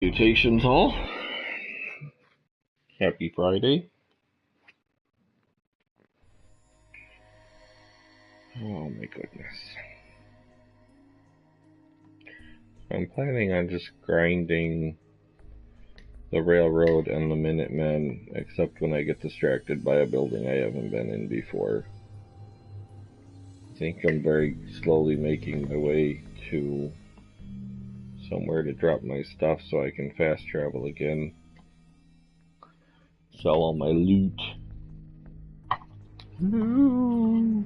Salutations all. Happy Friday. Oh my goodness. I'm planning on just grinding the railroad and the Minutemen, except when I get distracted by a building I haven't been in before. I think I'm very slowly making my way to somewhere to drop my stuff so I can fast travel again. Sell all my loot. Loot!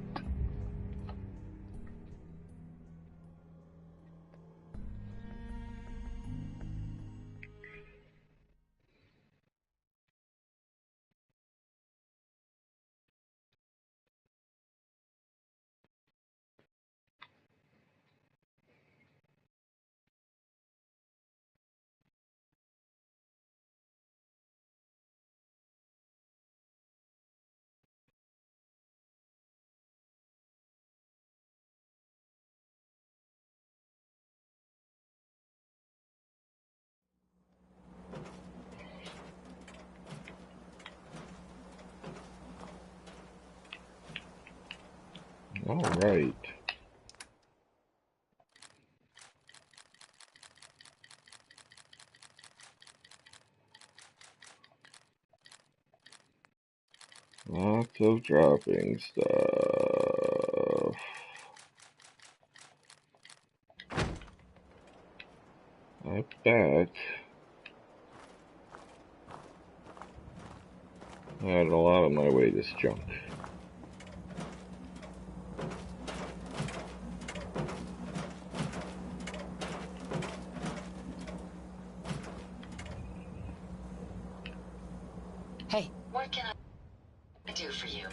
Alright. Lots of dropping stuff. I bet I had a lot of my way this junk. Hey. What can I do for you?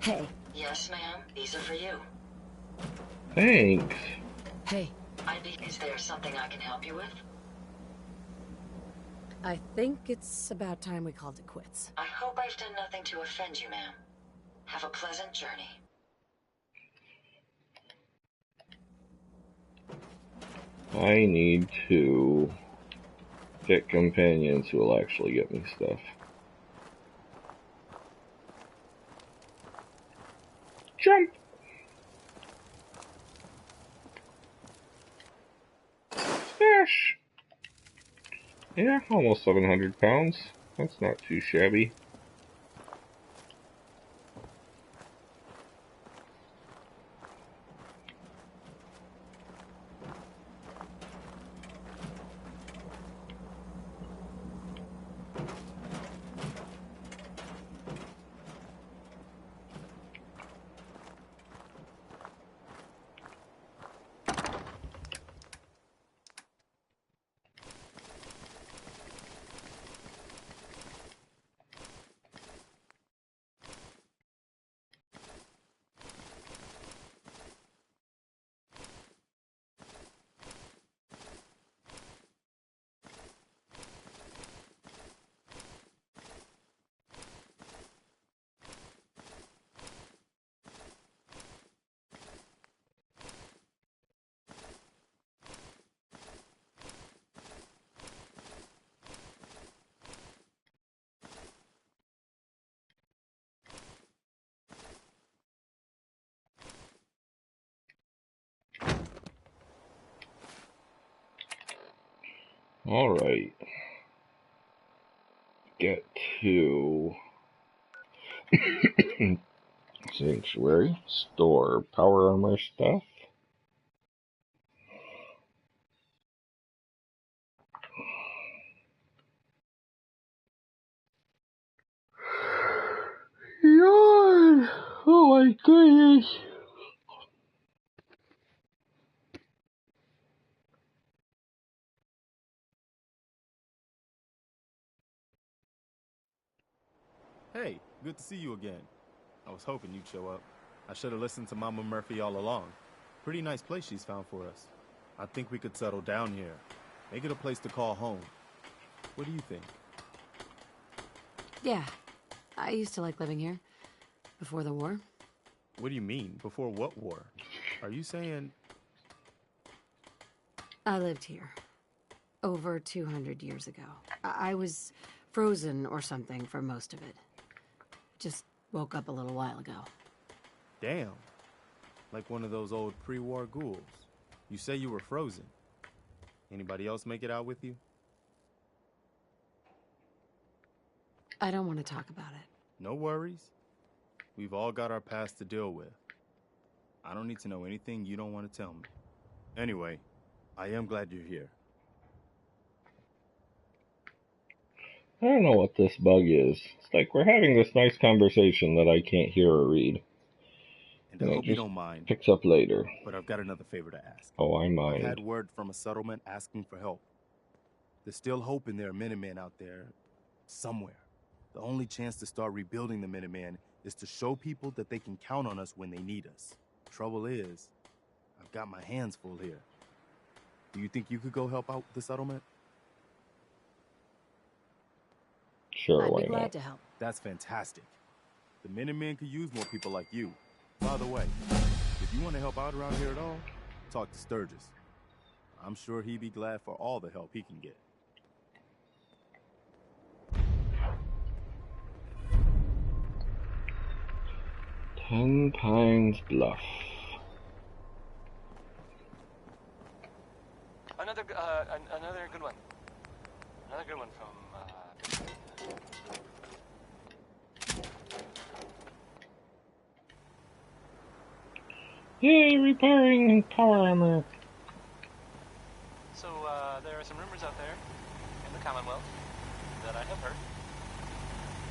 Hey. Yes, ma'am. These are for you. Thanks. Hey. Is there something I can help you with? I think it's about time we called it quits. I hope I've done nothing to offend you, ma'am. Have a pleasant journey. I need to get companions who will actually get me stuff. Jump! Smash! Yeah, almost 700 pounds. That's not too shabby. Alright. Get to Sanctuary. Store power armor stuff. Yawn! Oh my goodness! Hey, good to see you again. I was hoping you'd show up. I should have listened to Mama Murphy all along. Pretty nice place she's found for us. I think we could settle down here. Make it a place to call home. What do you think? Yeah. I used to like living here. Before the war. What do you mean? Before what war? Are you saying... I lived here. over 200 years ago. I was frozen or something for most of it. Just woke up a little while ago. Damn. Like one of those old pre-war ghouls. You say you were frozen. Anybody else make it out with you? I don't want to talk about it. No worries. We've all got our past to deal with. I don't need to know anything you don't want to tell me. Anyway, I am glad you're here. I don't know what this bug is. It's like we're having this nice conversation that I can't hear or read. And And I it hope you just don't mind, picks up later. but I've got another favor to ask. Oh, I I've mind. had word from a settlement asking for help. There's still hope in there are Minutemen out there somewhere. The only chance to start rebuilding the Minutemen is to show people that they can count on us when they need us. Trouble is, I've got my hands full here. Do you think you could go help out the settlement? Sure, I'd why be glad not? to help. That's fantastic. The Minutemen could use more people like you. By the way, if you want to help out around here at all, talk to Sturgis. I'm sure he'd be glad for all the help he can get. Ten Pines Bluff. Another good one. Another good one from. Yay, repairing power armor. So there are some rumors out there in the Commonwealth that I have heard.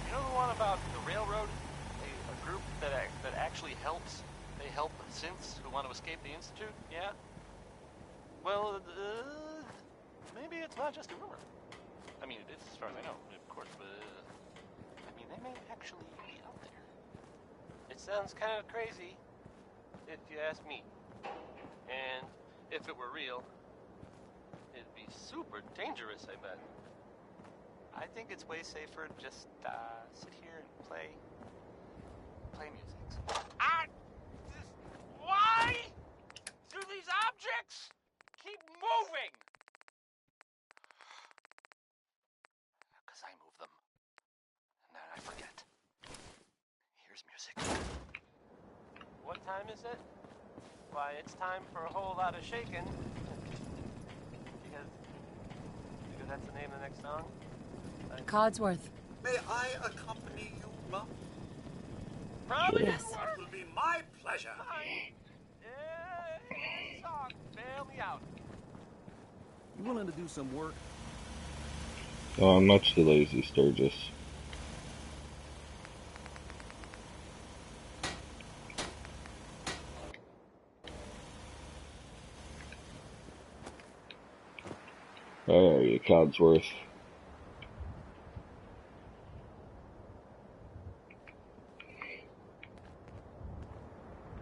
You know the one about the railroad, a group that actually helps. They help synths who want to escape the Institute. Yeah. Well, maybe it's not just a rumor. I mean, it is as far as I know, of course, but I mean, they may actually be out there. It sounds kind of crazy, if you ask me. And if it were real, it'd be super dangerous, I bet. I think it's way safer to just sit here and play music. Why do these objects keep moving? Because I move them. And then I forget. Here's music. What time is it? Why, it's time for a whole lot of shaking. Because that's the name of the next song. Codsworth. May I accompany you, Mum? Probably Yes. didn't work. It will be my pleasure. Fine. Song, bail me out. You willing to do some work? Oh, I'm much too lazy, Sturgis. Where are you, Codsworth?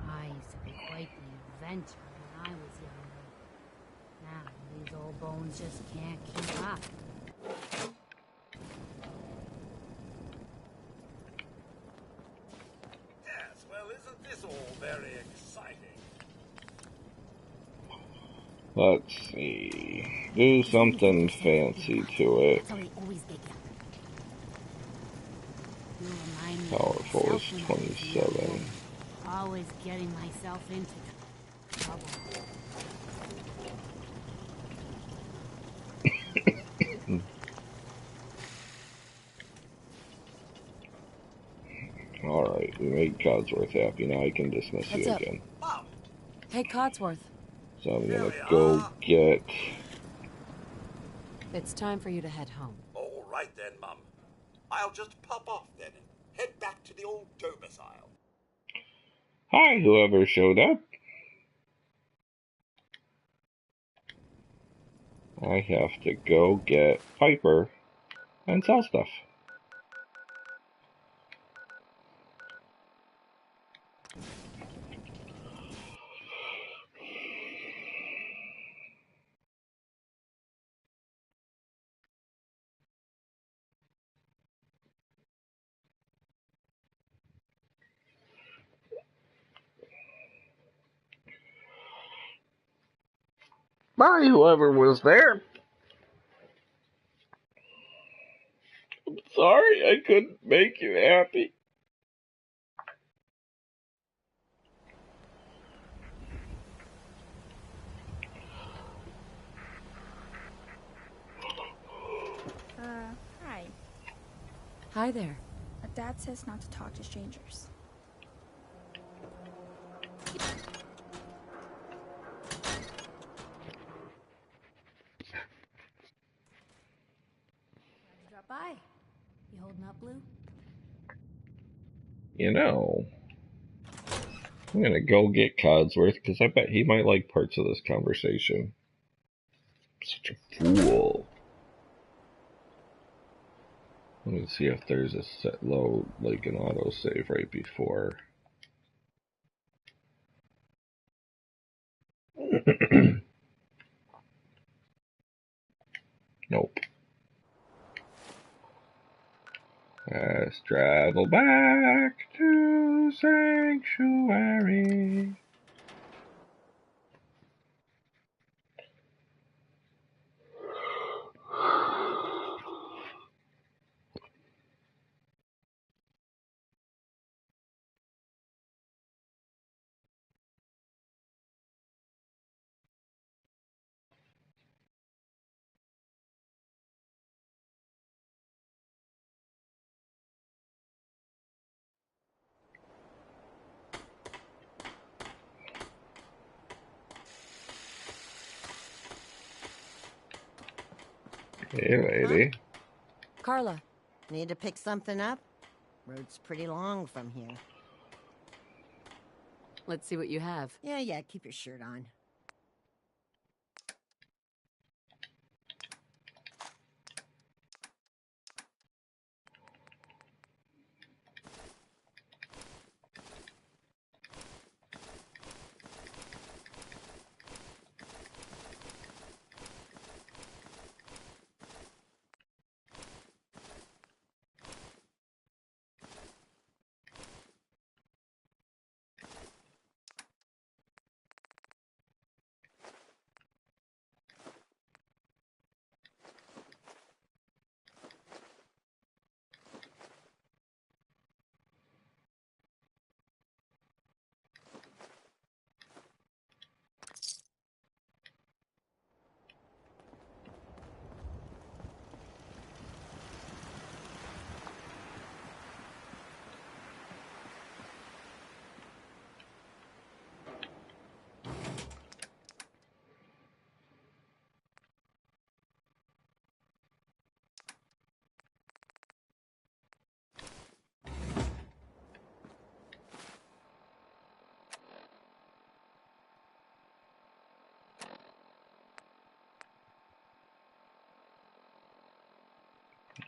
I used to be quite the inventor when I was younger. Now these old bones just can't keep up. Yes, well, isn't this all very exciting? Let's see. Do something fancy to it. That's how they always get you. You remind me of Powerful myself is when I was a young 27. woman. Always getting myself into trouble. Alright, we made Codsworth happy. Now I can dismiss What's you up? again. Mum, Hey, Codsworth. So I'm Here gonna we go are. get... It's time for you to head home. all right then, Mum. I'll just pop off then and head back to the old domicile. Hi, whoever showed up. I have to go get Piper and sell stuff. Bye, whoever was there. Sorry I couldn't make you happy. Hi. Hi there. Dad says not to talk to strangers. Drop by. You holding up, Blue? You know, I'm gonna go get Codsworth because I bet he might like parts of this conversation. Such a fool. Let me see if there's a set load, like an autosave right before. Nope. Let's travel back to Sanctuary. Hey, lady. Carla, need to pick something up? Road's pretty long from here. Let's see what you have. Yeah, keep your shirt on.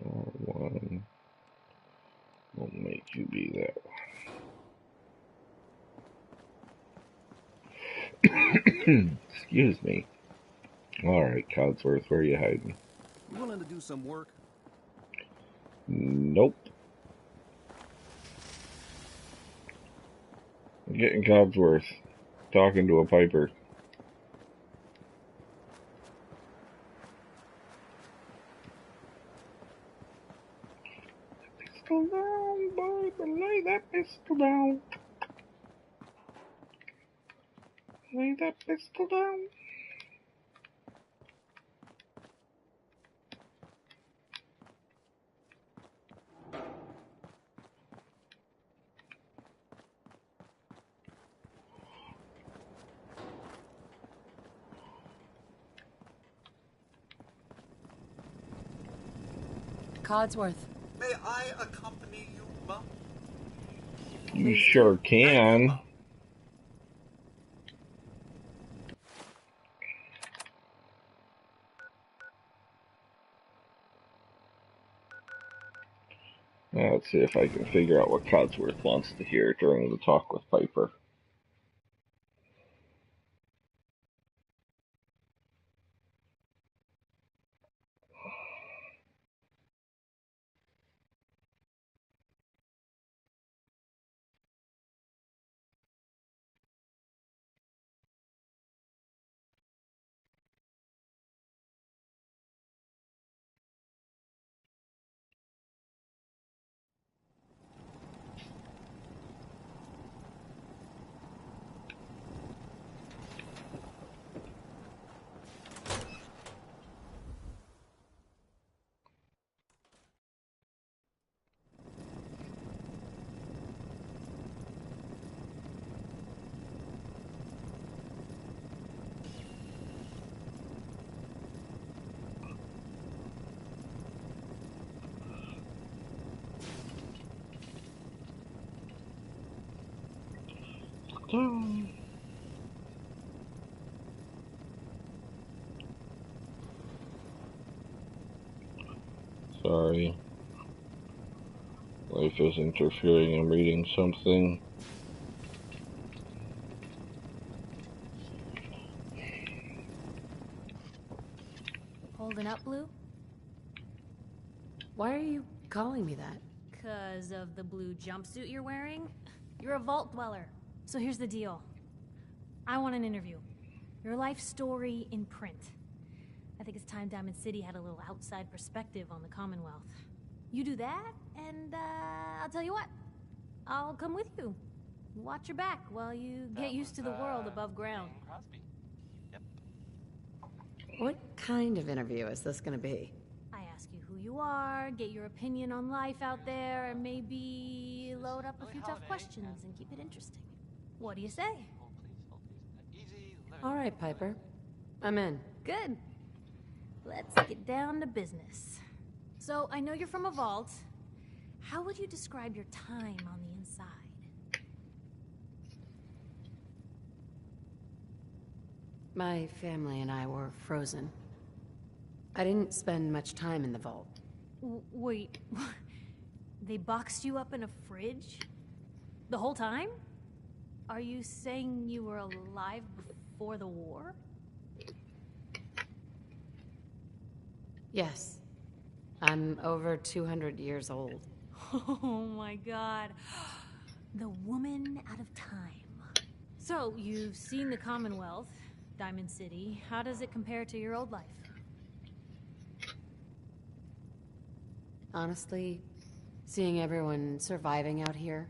R1 will make you be that one. Excuse me. Alright, Codsworth, where are you hiding? You willing to do some work? Nope. I'm getting Codsworth. Talking to a piper. Pistol down, boy, but lay that pistol down. Lay that pistol down. Codsworth. May I accompany you, Mum? You Please sure do. can. Let's see if I can figure out what Codsworth wants to hear during the talk with Piper. Sorry. Life is interfering. I'm reading something. Holding up, Blue? Why are you calling me that? 'Cause of the blue jumpsuit you're wearing? You're a vault dweller. So here's the deal. I want an interview. Your life story in print. I think it's time Diamond City had a little outside perspective on the Commonwealth. You do that, and I'll tell you what. I'll come with you. Watch your back while you get used to the world above ground. Crosby. Yep. What kind of interview is this gonna be? I ask you who you are, get your opinion on life out there, and maybe load up a few tough questions and keep it interesting. What do you say? Hold please. Easy. All right, Piper. I'm in. Good. Let's get down to business. So, I know you're from a vault. How would you describe your time on the inside? My family and I were frozen. I didn't spend much time in the vault. Wait, they boxed you up in a fridge? The whole time? Are you saying you were alive before the war? Yes. I'm over 200 years old. Oh my god. The woman out of time. So, you've seen the Commonwealth, Diamond City. How does it compare to your old life? Honestly, seeing everyone surviving out here,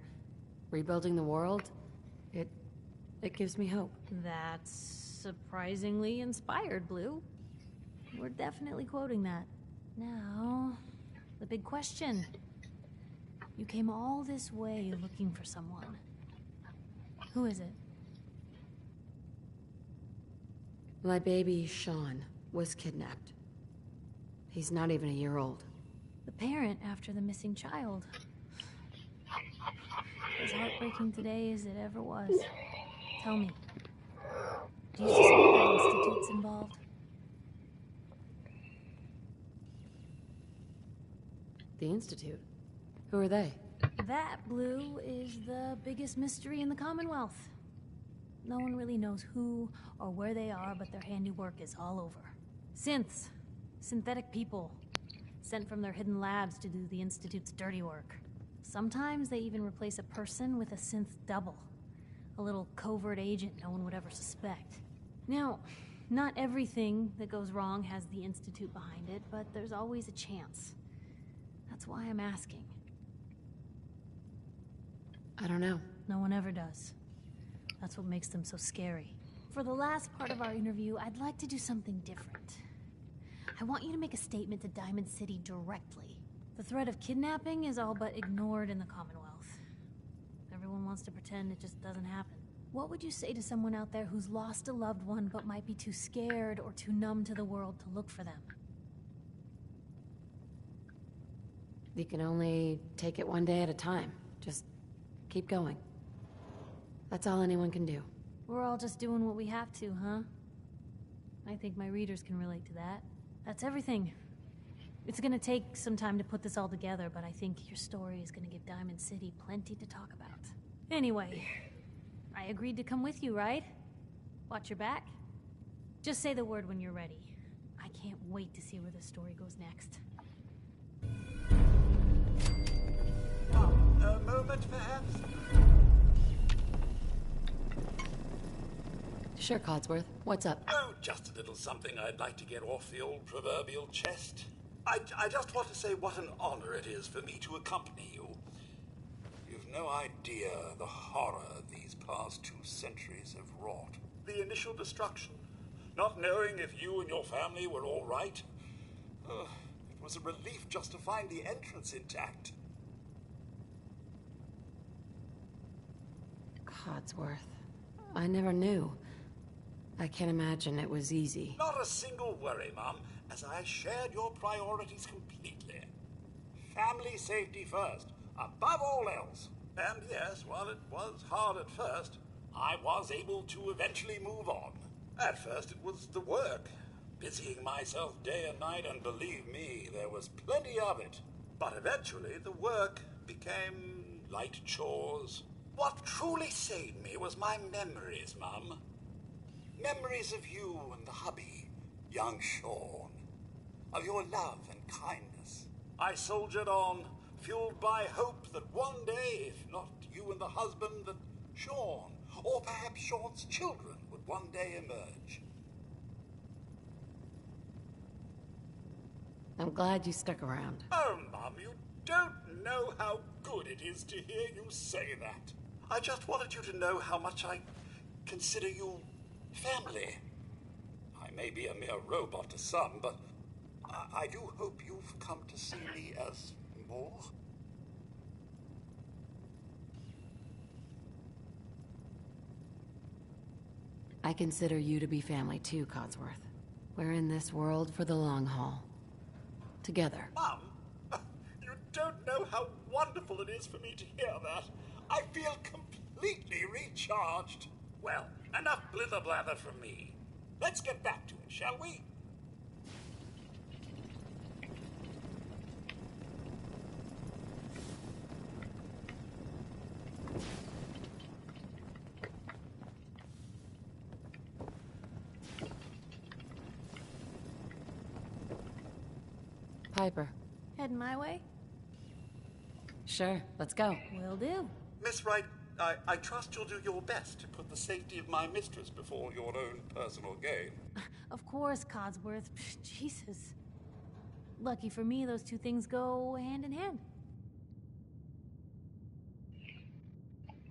rebuilding the world, it gives me hope. That's surprisingly inspired, Blue. We're definitely quoting that. Now, the big question. You came all this way looking for someone. Who is it? My baby, Sean, was kidnapped. He's not even a year old. The parent after the missing child. As heartbreaking today as it ever was. Tell me, do you suspect the Institute's involved? The Institute? Who are they? That, Blue, is the biggest mystery in the Commonwealth. No one really knows who or where they are, but their handiwork is all over. Synths. Synthetic people. Sent from their hidden labs to do the Institute's dirty work. Sometimes they even replace a person with a synth double. A little covert agent no one would ever suspect. Now, not everything that goes wrong has the Institute behind it, but there's always a chance. That's why I'm asking. I don't know. No one ever does. That's what makes them so scary. For the last part of our interview, I'd like to do something different. I want you to make a statement to Diamond City directly. The threat of kidnapping is all but ignored in the Commonwealth. Everyone wants to pretend it just doesn't happen. What would you say to someone out there who's lost a loved one but might be too scared or too numb to the world to look for them? You can only take it one day at a time. Just keep going. That's all anyone can do. We're all just doing what we have to, huh? I think my readers can relate to that. That's everything. It's gonna take some time to put this all together, but I think your story is gonna give Diamond City plenty to talk about. Anyway, I agreed to come with you, right? Watch your back. Just say the word when you're ready. I can't wait to see where the story goes next. A moment, perhaps? Sure, Codsworth. What's up? Oh, just a little something I'd like to get off the old proverbial chest. I just want to say what an honor it is for me to accompany you. You've no idea the horror these past 2 centuries have wrought. The initial destruction, not knowing if you and your family were all right. It was a relief just to find the entrance intact. Codsworth. I never knew. I can't imagine it was easy. Not a single worry, Mum, as I shared your priorities completely. Family safety first, above all else. And yes, while it was hard at first, I was able to eventually move on. At first it was the work. busying myself day and night, and believe me, there was plenty of it. But eventually the work became light chores. What truly saved me was my memories, Mum. Memories of you and the hubby, young Sean. Of your love and kindness. I soldiered on, fueled by hope that one day, if not you and the husband, that Sean, or perhaps Sean's children, would one day emerge. I'm glad you stuck around. Oh, Mum, you don't know how good it is to hear you say that. I just wanted you to know how much I consider you family. I may be a mere robot to some, but I do hope you've come to see me as more. I consider you to be family too, Codsworth. We're in this world for the long haul. Together. Mum, you don't know how wonderful it is for me to hear that. I feel completely recharged. Well, enough blither-blather from me. Let's get back to it, shall we? Piper. Heading my way? Sure, let's go. Will do. Miss Wright, I trust you'll do your best to put the safety of my mistress before your own personal gain. Of course, Codsworth. Jesus. Lucky for me, those two things go hand in hand.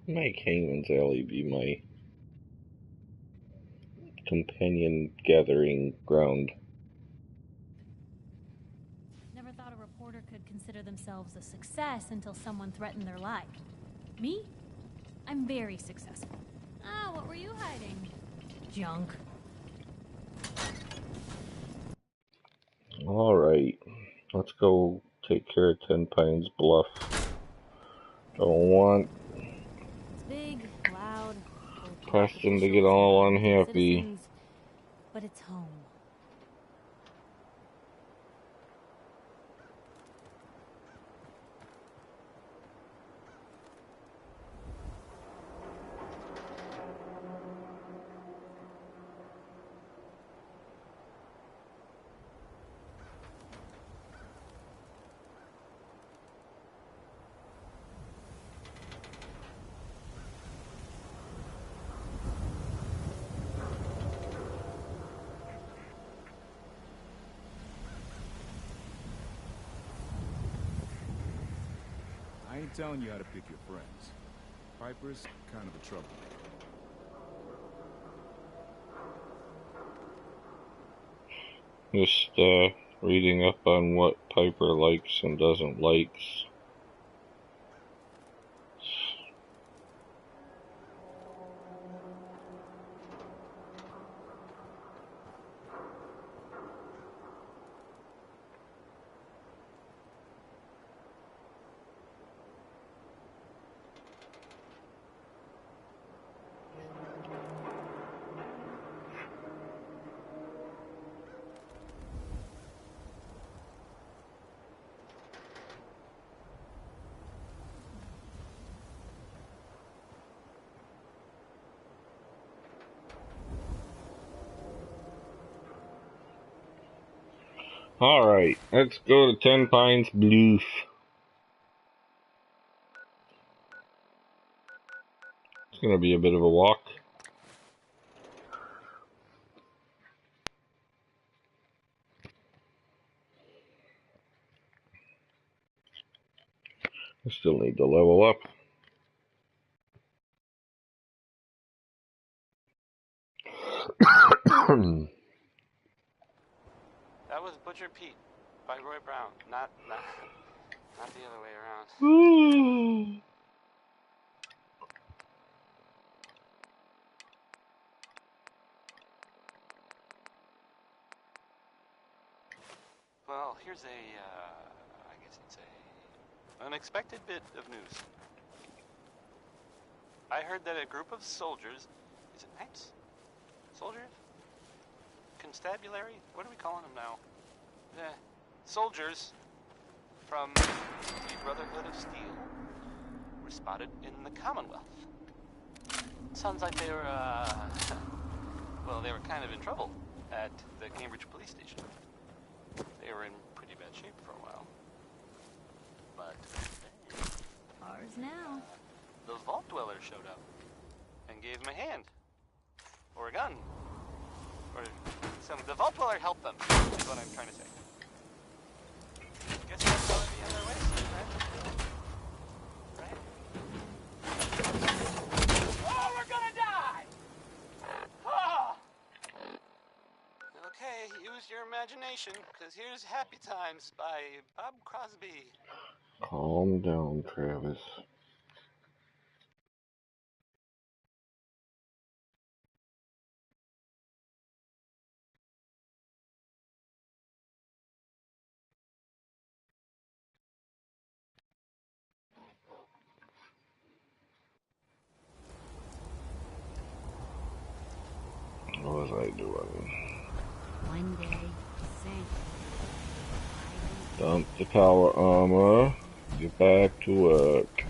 Make Hangman's Alley be my companion gathering ground. Never thought a reporter could consider themselves a success until someone threatened their life. Me? I'm very successful. Ah, what were you hiding? Junk. Alright, let's go take care of 10 Pines Bluff. Don't want It's big, loud, Preston to get all unhappy. citizens, but it's home. I ain't telling you how to pick your friends. Piper's kind of a troublemaker. Just reading up on what Piper likes and doesn't likes. Alright, let's go to 10 Pines Bluff. It's gonna be a bit of a walk. I still need to level up. That was Butcher Pete by Roy Brown, not the other way around. Well, here's I guess you'd say, unexpected bit of news. I heard that a group of soldiers, is it knights? Soldiers? constabulary? What are we calling them now? Soldiers from the Brotherhood of Steel were spotted in the Commonwealth. Sounds like they were, well, they were kind of in trouble at the Cambridge police station. They were in pretty bad shape for a while. But then, Ours now. those vault dwellers showed up and gave them a hand. Or a gun. Or the vault dweller helped them, is what I'm trying to say. Guess that's gonna be on their way soon, right? Oh, we're gonna die! Oh! Okay, use your imagination, because here's Happy Times by Bob Crosby. Calm down, Travis. What was I doing? One day, sank. Dump the power armor. Get back to work.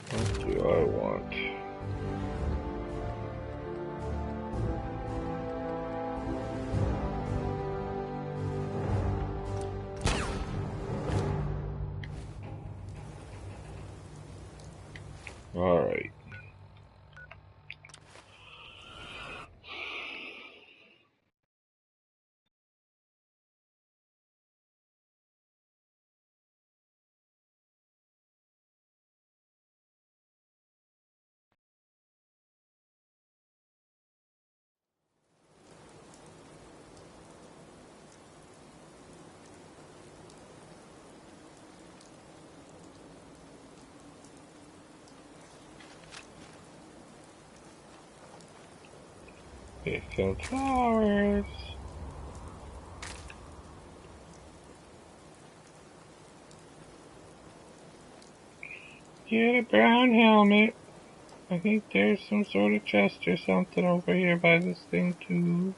What do I want? Alright. Eiffel Towers. Get a brown helmet. I think there's some sort of chest or something over here by this thing too.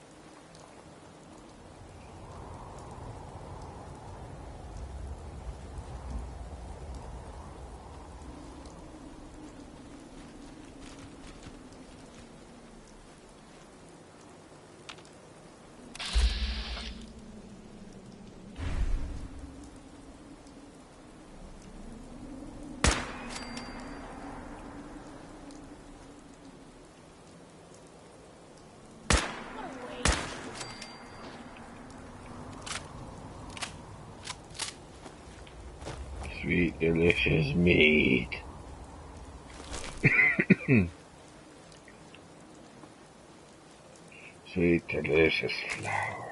Sweet, delicious meat. Sweet, delicious flowers.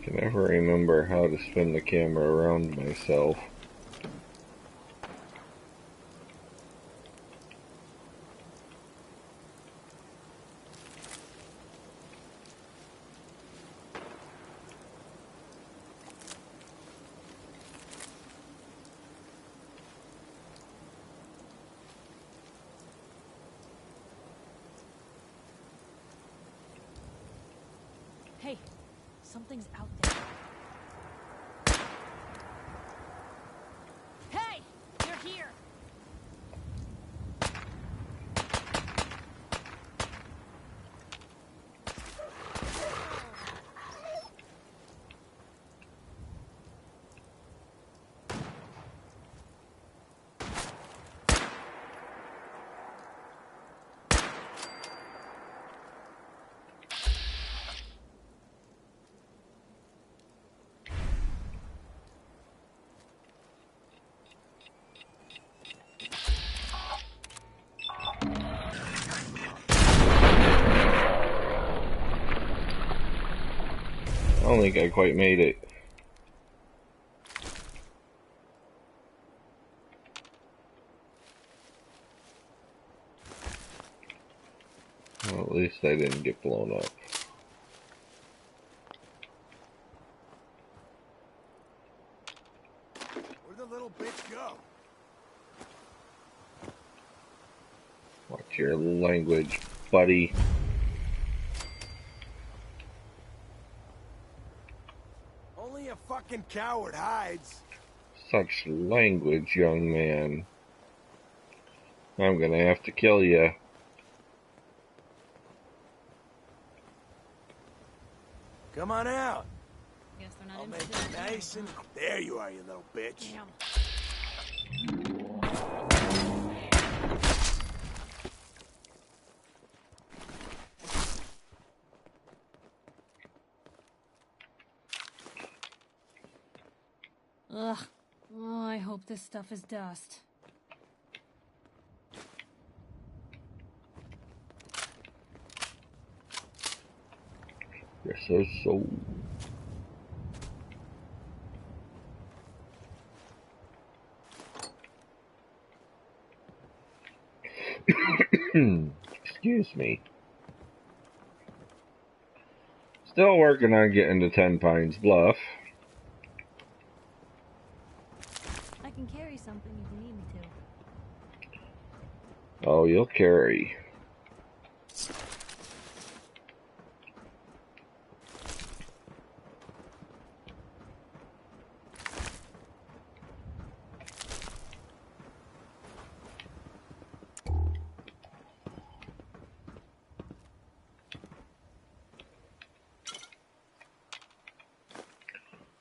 can never remember how to spin the camera around myself. Hey, something's out there. Hey, you're here. I don't think I quite made it. Well, at least I didn't get blown up. Where'd the little bitch go? Watch your language, buddy. Only a fucking coward hides. Such language, young man. I'm gonna have to kill you. Come on out. Guess they're not I'll make interested. it nice and... There you are, you little bitch. Damn. Ugh. Oh, I hope this stuff is dust. You're so. Excuse me. Still working on getting to 10 Pines Bluff. I can carry something if you need me to. Oh, you'll carry.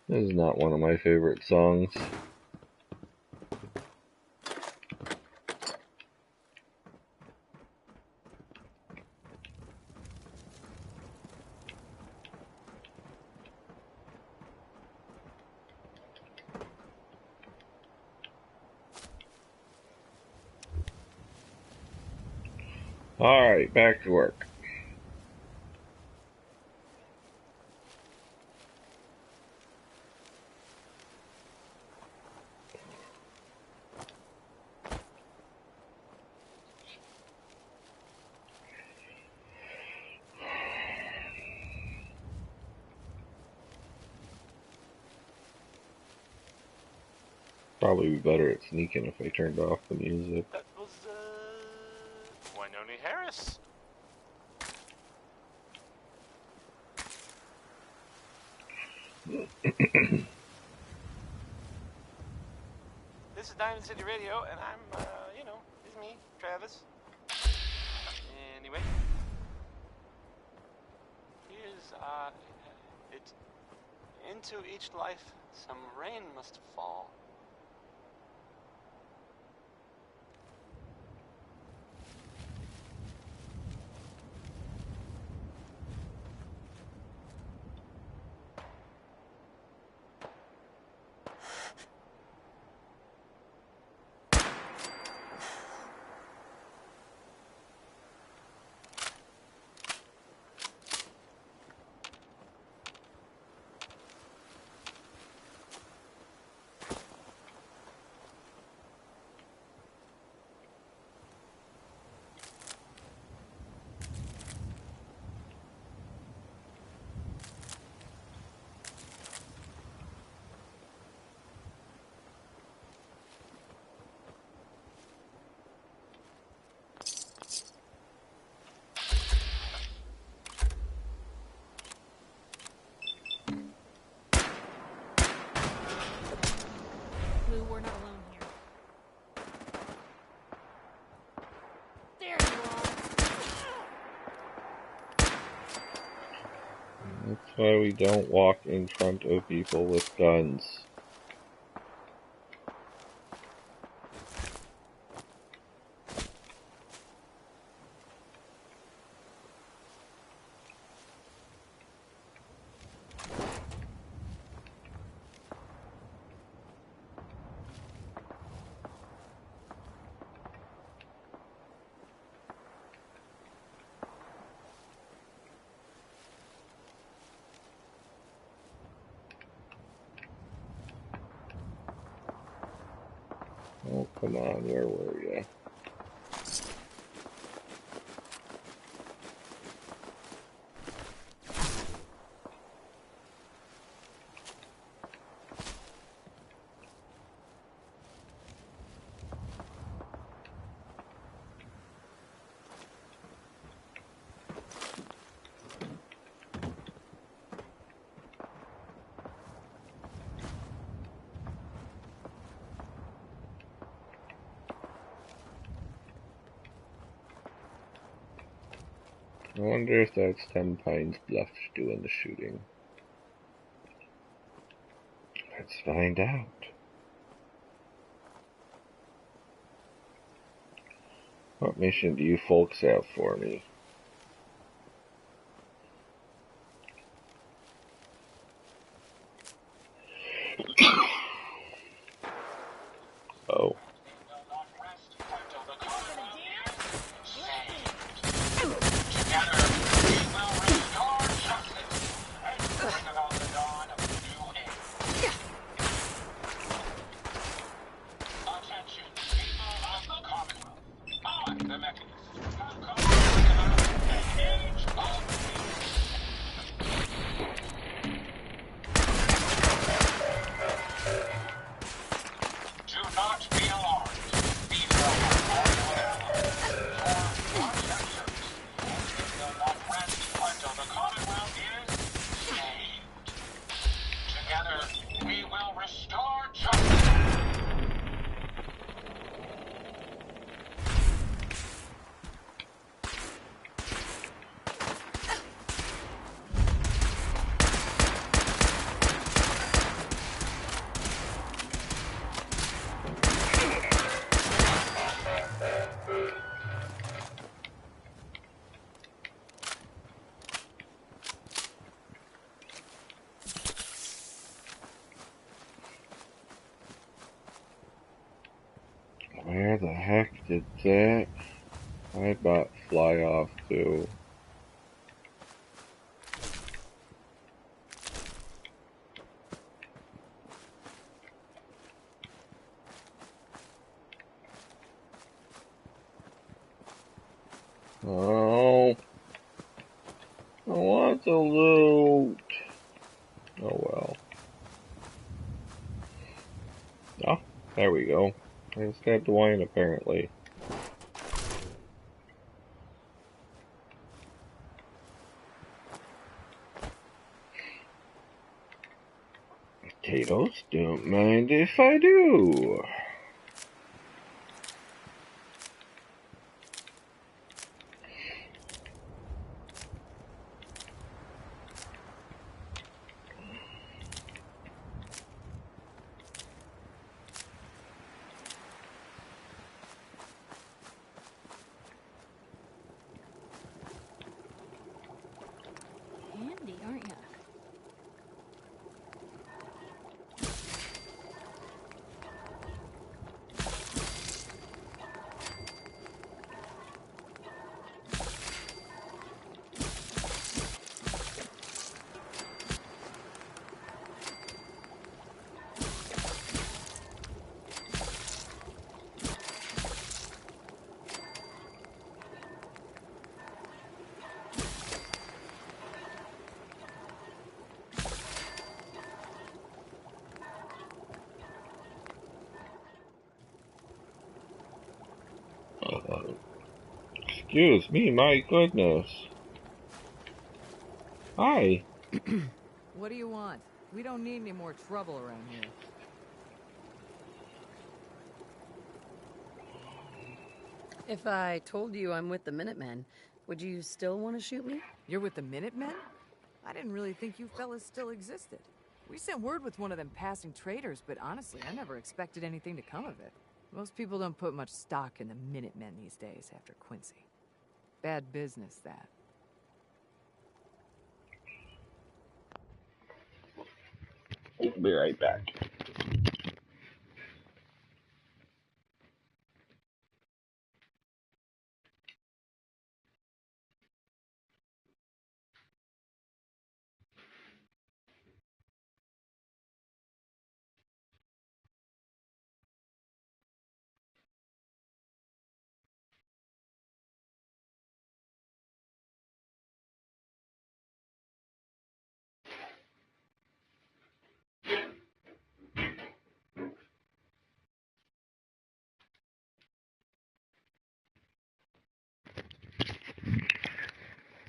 This is not one of my favorite songs. Alright, back to work. Probably be better at sneaking if I turned off the music. That was, Winoni Harris. This is Diamond City Radio, and I'm, it's me, Travis. Anyway, here's, it's into each life some rain must fall. That's why we don't walk in front of people with guns. Oh, come on, where were you? I wonder if that's 10 Pines Bluff doing the shooting. Let's find out. What mission do you folks have for me? Oh. Where the heck did that Nightbot fly off to? Oh, I want the loot. Oh well. Oh, there we go. I just got Dwayne apparently. Potatoes, don't mind if I do. Handy, aren't ya? Excuse me, my goodness. Hi. What do you want? We don't need any more trouble around here. If I told you I'm with the Minutemen, would you still want to shoot me? You're with the Minutemen? I didn't really think you fellas still existed. We sent word with one of them passing traders, but honestly, I never expected anything to come of it. Most people don't put much stock in the Minutemen these days after Quincy. Bad business, that. I'll be right back.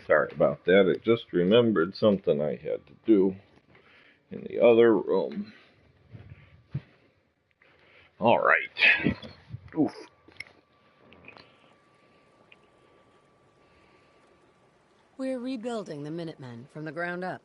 Sorry about that. I just remembered something I had to do in the other room. Alright. Oof. We're rebuilding the Minutemen from the ground up.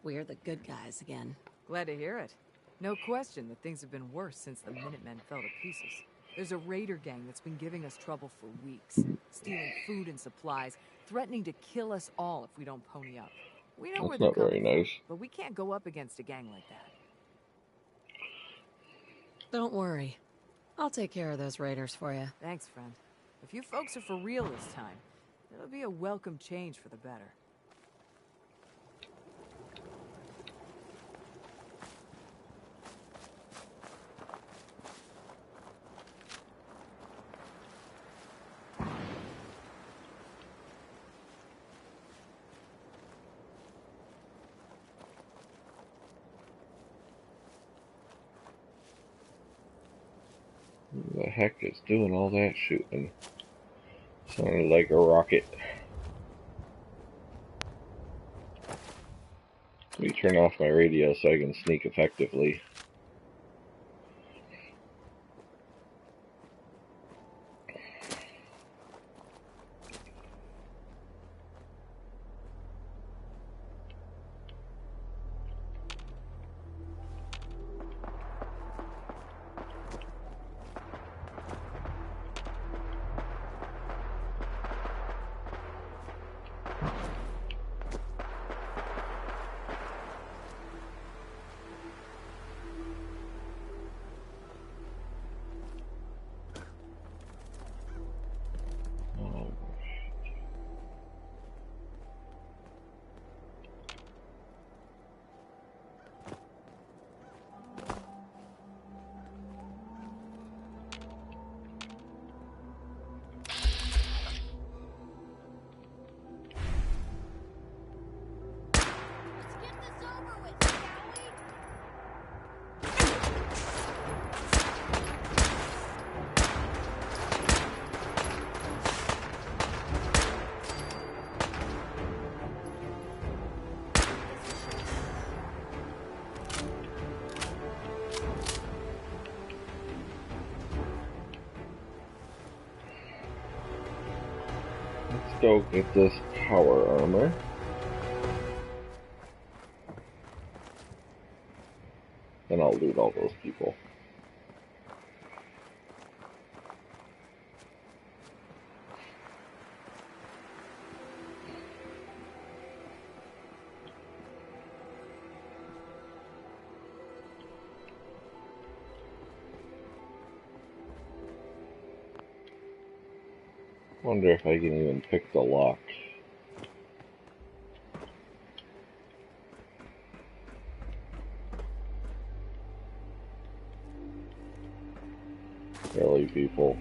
We're the good guys again. Glad to hear it. No question that things have been worse since the Minutemen fell to pieces. There's a raider gang that's been giving us trouble for weeks, stealing food and supplies, threatening to kill us all if we don't pony up. We know where they're That's not very coming nice. from, but we can't go up against a gang like that. Don't worry. I'll take care of those raiders for you. Thanks, friend. If you folks are for real this time, it'll be a welcome change for the better. Who the heck is doing all that shooting? Sounded like a rocket. Let me turn off my radio so I can sneak effectively. Let's go get this power armor. And I'll loot all those people. Wonder if I can even pick the lock. Really, people.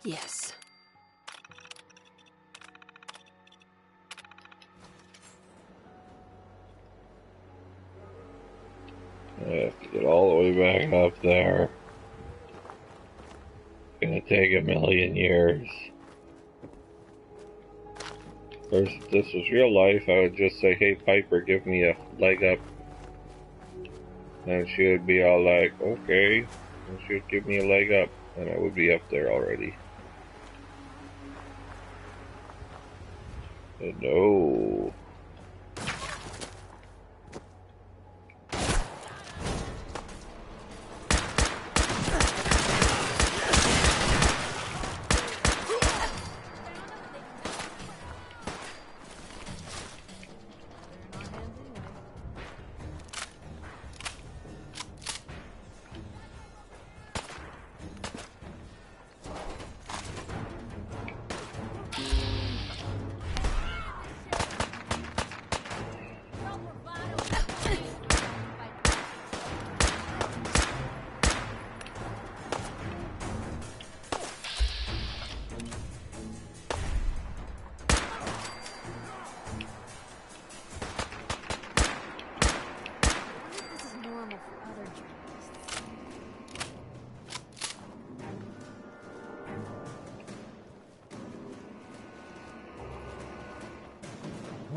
Yes. I have to get all the way back up there. It's gonna take a million years. If this was real life, I would just say, hey Piper, give me a leg up. And she would be all like, okay. And she would give me a leg up. And I would be up there already. But no.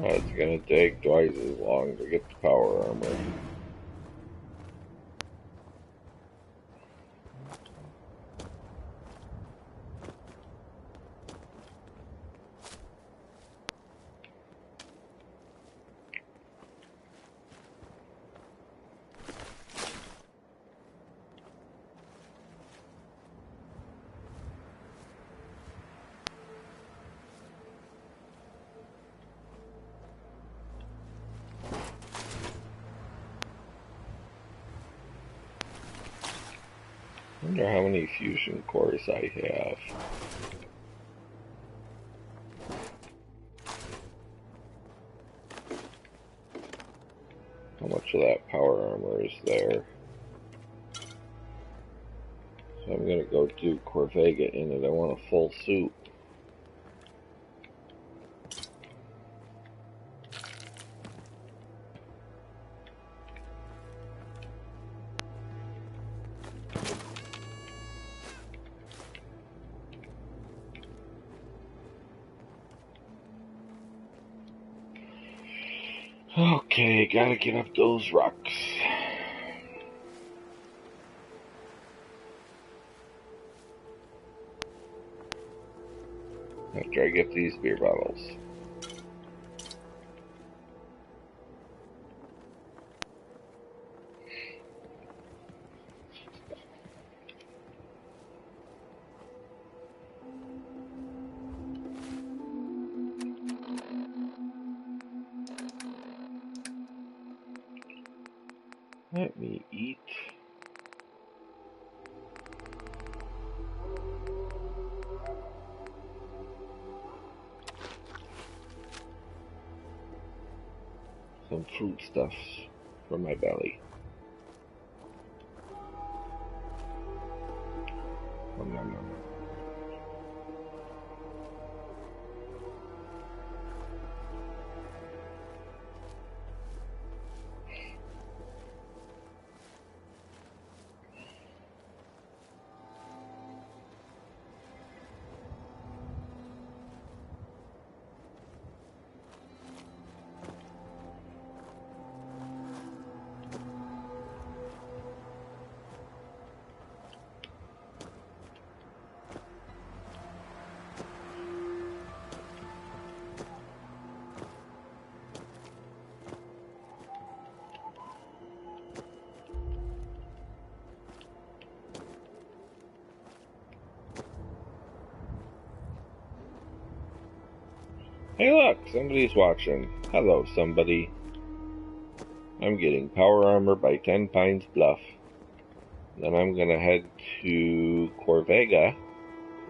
It's gonna take twice as long to get the power armor. I wonder how many fusion cores I have. How much of that power armor is there? So I'm gonna go do Corvega in it. I want a full suit. Okay, gotta get up those rocks. After I get these beer bottles. Let me eat. Some food stuffs for my belly. Nom, nom, nom. Hey look, somebody's watching. Hello, somebody. I'm getting power armor by 10 Pines Bluff. Then I'm gonna head to Corvega,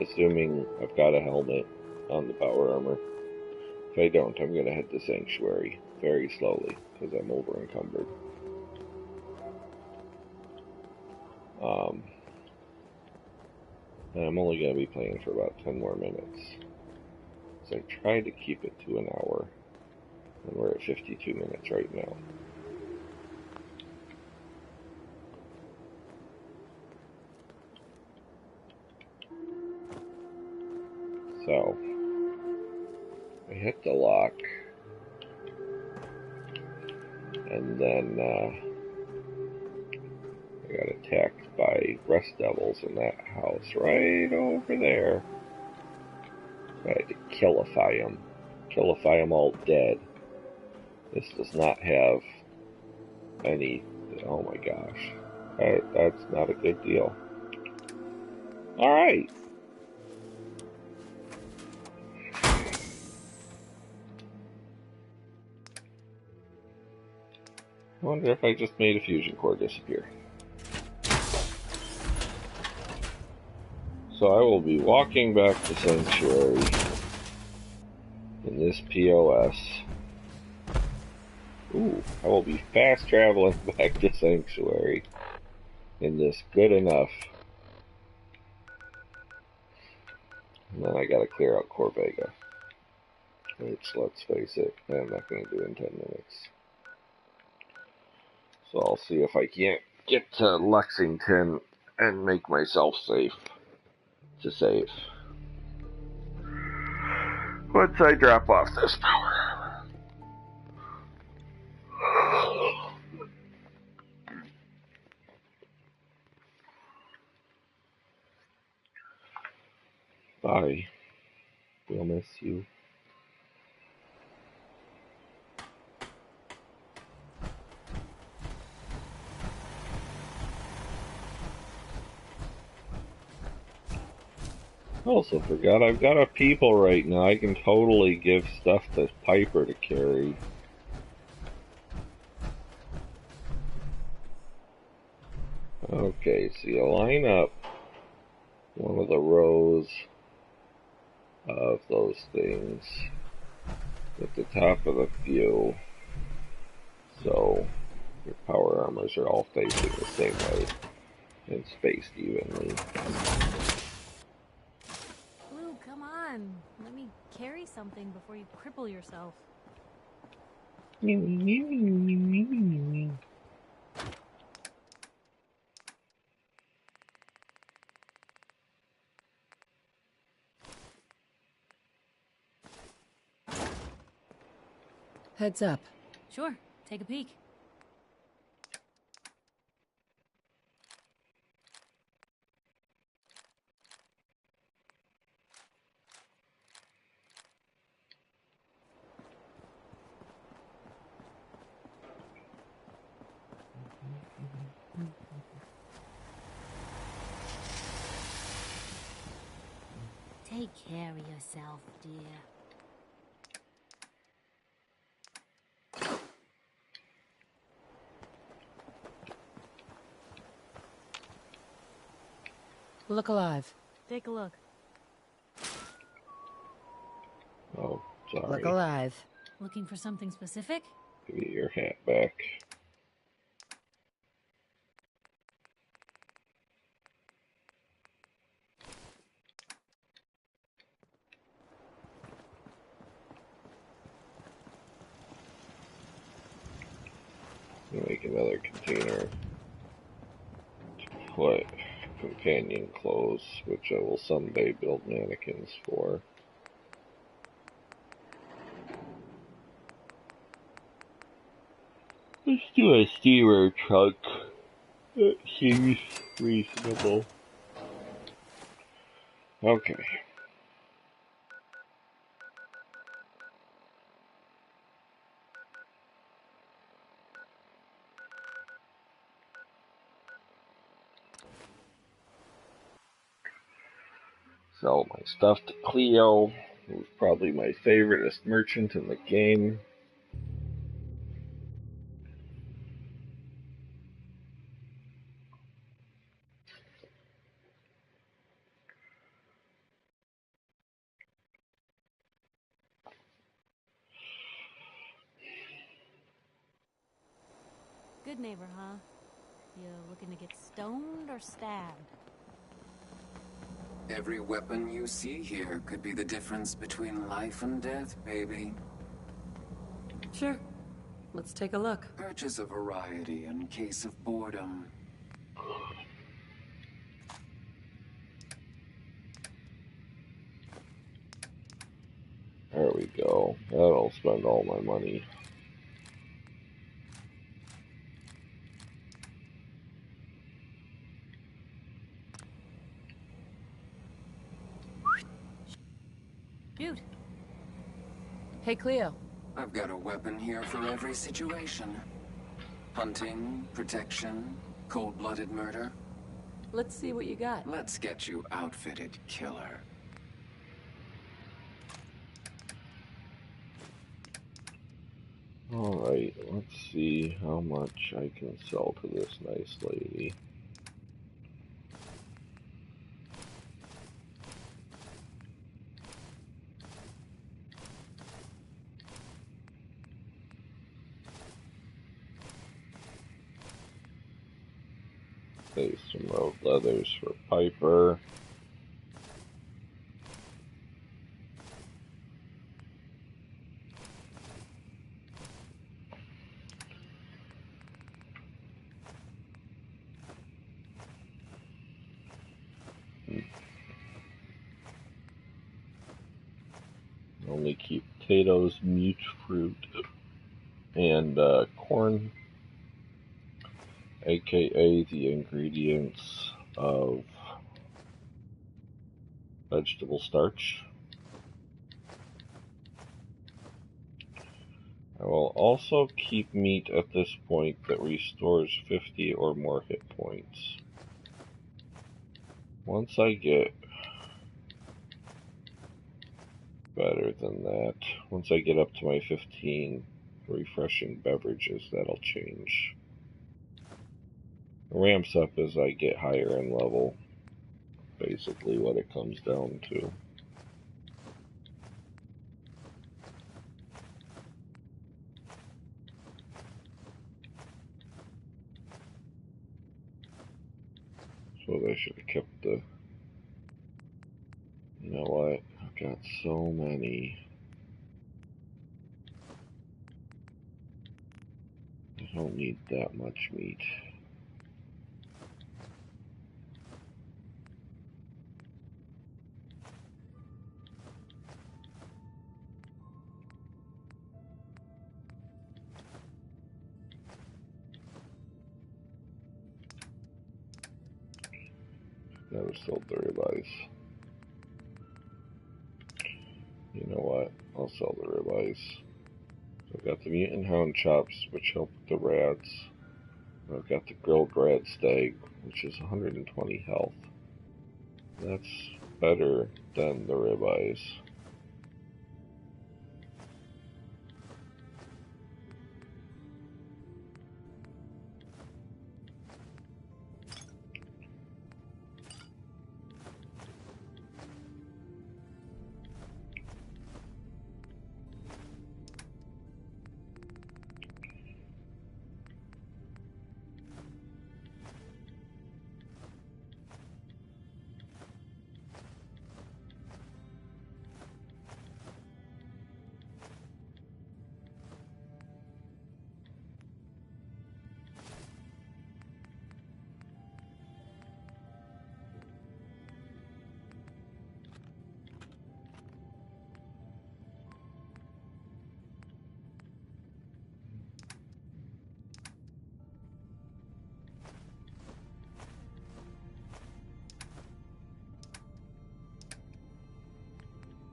assuming I've got a helmet on the power armor. If I don't, I'm gonna head to Sanctuary very slowly, because I'm over encumbered. I'm only going to be playing for about 10 more minutes. So I tried to keep it to an hour. And we're at 52 minutes right now. So, I hit the lock. And then, I got attacked by rust devils in that house right over there. I had to killify them. Killify them all dead. This does not have any... Oh my gosh. That's not a good deal. Alright. I wonder if I just made a fusion core disappear. So I will be walking back to Sanctuary in this POS. Ooh, I will be fast traveling back to Sanctuary in this good enough. And then I gotta clear out Corvega. Which, let's face it, I'm not gonna do in 10 minutes. So I'll see if I can't get to Lexington and make myself safe to save. Once I drop off this power. Bye. We'll miss you. I also forgot I've got a people right now. I can totally give stuff to Piper to carry. Okay, so you line up one of the rows of those things at the top of the view. So your power armors are all facing the same way and spaced evenly. Blue, come on. Let me carry something before you cripple yourself. Heads up. Sure, take a peek. Take care of yourself, dear. Look alive. Take a look. Oh, sorry. Look alive. Looking for something specific? Give me your hat back. Make another container to put companion clothes, which I will someday build mannequins for. Let's do a steamer truck. That seems reasonable. Okay. Sell my stuff to Cleo, who's probably my favoriteest merchant in the game. Good neighbor, huh? You looking to get stoned or stabbed? Every weapon you see here could be the difference between life and death, baby. Sure. Let's take a look. Purchase a variety in case of boredom. There we go. That'll spend all my money. Shoot. Hey, Cleo. I've got a weapon here for every situation. Hunting, protection, cold-blooded murder. Let's see what you got. Let's get you outfitted, killer. Alright, let's see how much I can sell to this nice lady. There's some road leathers for Piper. Only keep potatoes, mute fruit, and corn, aka the ingredients of vegetable starch. I will also keep meat at this point that restores 50 or more hit points. Once I get better than that, once I get up to my 15 refreshing beverages, that'll change. It ramps up as I get higher in level, basically what it comes down to. So I should have kept the... You know what? I've got so many. I don't need that much meat. Never sold the ribeyes. You know what? I'll sell the ribeyes. So I've got the mutant hound chops, which help with the rats. I've got the grilled rat stag, which is 120 health. That's better than the ribeyes.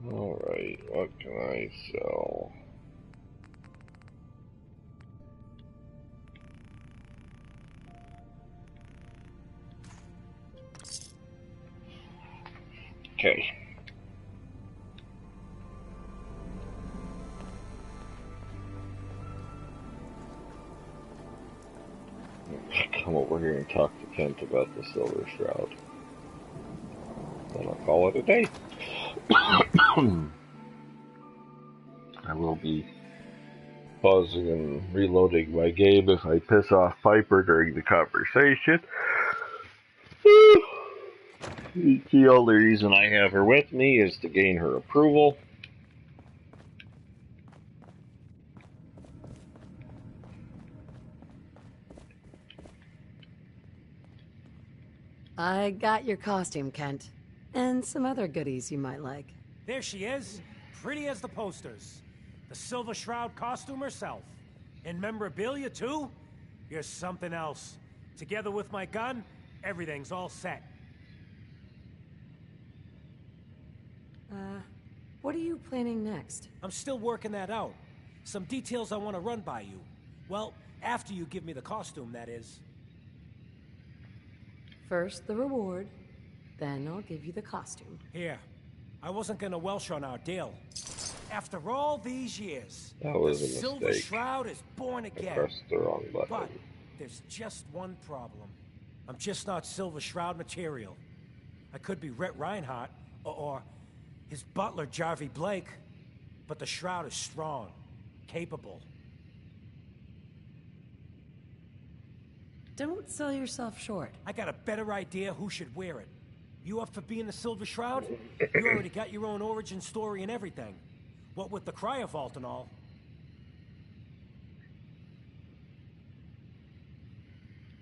Alright, what can I sell? Okay. Come over here and talk to Kent about the Silver Shroud. Then I'll call it a day. I will be pausing and reloading my game if I piss off Piper during the conversation. The only reason I have her with me is to gain her approval. I got your costume, Kent. And some other goodies you might like. There she is, pretty as the posters. The Silver Shroud costume herself. And memorabilia, too? You're something else. Together with my gun, everything's all set. What are you planning next? I'm still working that out. Some details I want to run by you. Well, after you give me the costume, that is. First, the reward. Then I'll give you the costume. Here. I wasn't gonna welsh on our deal. After all these years, That was the a Silver mistake. Shroud is born I again. pressed the wrong But button. there's just one problem. I'm just not Silver Shroud material. I could be Rhett Reinhardt, or his butler, Jarvie Blake. But the Shroud is strong, capable. Don't sell yourself short. I got a better idea who should wear it. You up for being the Silver Shroud? You already got your own origin story and everything. What with the Cryo Vault and all.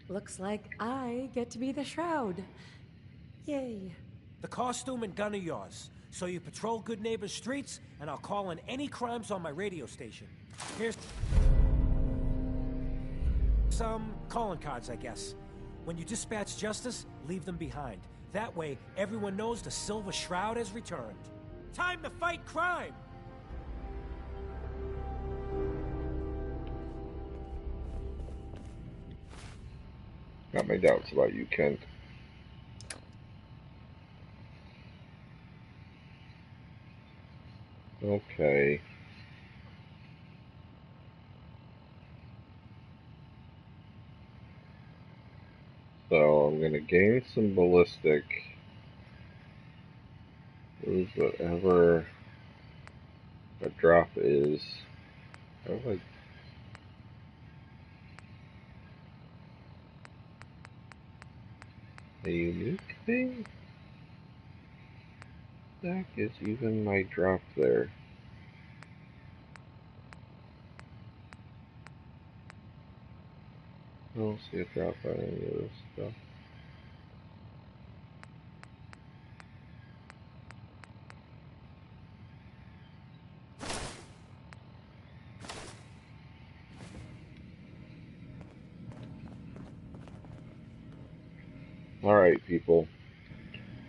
Looks like I get to be the Shroud. Yay. The costume and gun are yours, so you patrol Good Neighbors streets, and I'll call in any crimes on my radio station. Here's some calling cards, I guess. When you dispatch justice, leave them behind. That way, everyone knows the Silver Shroud has returned. Time to fight crime! Got my doubts about you, Kent. Okay. So I'm gonna gain some ballistic. Lose whatever the drop is. How do I... A unique thing? That is even my drop there. I don't see a drop on any of this stuff. Alright, people.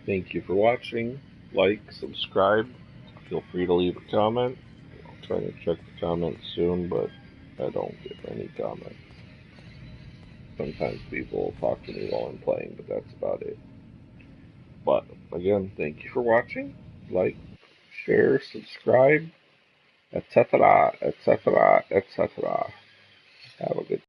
Thank you for watching. Like, subscribe. Feel free to leave a comment. I'll try to check the comments soon, but I don't get any comments. Sometimes people talk to me while I'm playing, but that's about it. But, again, thank you for watching. Like, share, subscribe, etc., etc., etc. Have a good